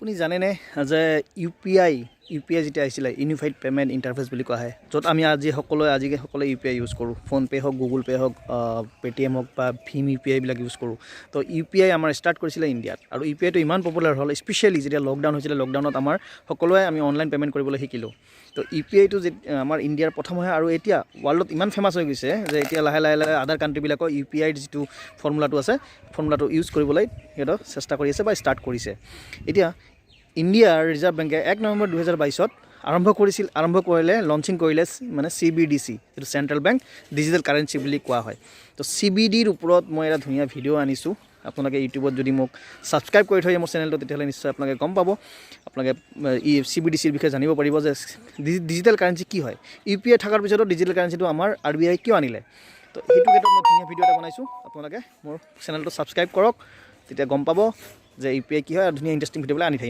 আপুনি জানেনে যে ইউ পি আই যেতিয়া আহিছিলে ইউনিফাইড পে'মেণ্ট ইণ্টাৰফেচ বুলি কোৱা হয়, য'ত আমি সকলোৱে ইউ পি আই ইউজ কৰোঁ। ফোনপে' হওক, গুগল পে' হওক, পে'টিএম হওক বা ভীম ইউ পি আই বিলাক ইউজ কৰোঁ। তো ইউ পি আই আমাৰ ষ্টাৰ্ট কৰিছিলে ইণ্ডিয়াত, আৰু ইউ পি আইটো ইমান পপুলাৰ হ'ল, স্পেচিয়েলি যেতিয়া লকডাউন হৈছিলে, লকডাউনত আমাৰ সকলোৱে আমি অনলাইন পে'মেণ্ট কৰিবলৈ শিকিলোঁ। তো ইউ পি আইটো আমাৰ ইণ্ডিয়াৰ প্ৰথম হয়, আৰু এতিয়া ৱৰ্ল্ডত ইমান ফেমাছ হৈ গৈছে যে এতিয়া লাহে লাহে আদাৰ কাণ্ট্ৰিবিলাকৰ ইউ পি আইৰ যিটো ফৰ্মুলাটো আছে, ফৰ্মুলাটো ইউজ কৰিবলৈ সিহঁতক চেষ্টা কৰি আছে বা ষ্টাৰ্ট কৰিছে। এতিয়া ইণ্ডিয়াৰ ৰিজাৰ্ভ বেংকে 1 নৱেম্বৰ 2022 আৰম্ভ কৰিলে লঞ্চিং কৰিলে মানে CBDC, যিটো চেণ্ট্ৰেল বেংক ডিজিটেল কাৰেঞ্চি বুলি কোৱা হয়। তো CBDৰ ওপৰত মই এটা ধুনীয়া ভিডিঅ' আনিছোঁ। আপোনালোকে ইউটিউবত যদি মোক ছাবস্ক্ৰাইব কৰি থৈ মোৰ চেনেলটো, তেতিয়াহ'লে নিশ্চয় আপোনালোকে গম পাব। আপোনালোকে CBDCৰ বিষয়ে জানিব পাৰিব যে ডিজিটেল কাৰেঞ্চি কি হয়। ইউ পি আই থকাৰ পিছতো ডিজিটেল কাৰেঞ্চিটো আমাৰ RBI কিয় আনিলে। তো সেইটো ক্ষেত্ৰত মই ধুনীয়া ভিডিঅ' এটা বনাইছোঁ। আপোনালোকে মোৰ চেনেলটো ছাবস্ক্ৰাইব কৰক, তেতিয়া গম পাব যে ইউ পি আই কি হয়, আৰু ধুনীয়া ইণ্টাৰেষ্টিং ভিডিঅ'বিলাক আনি থাকিম।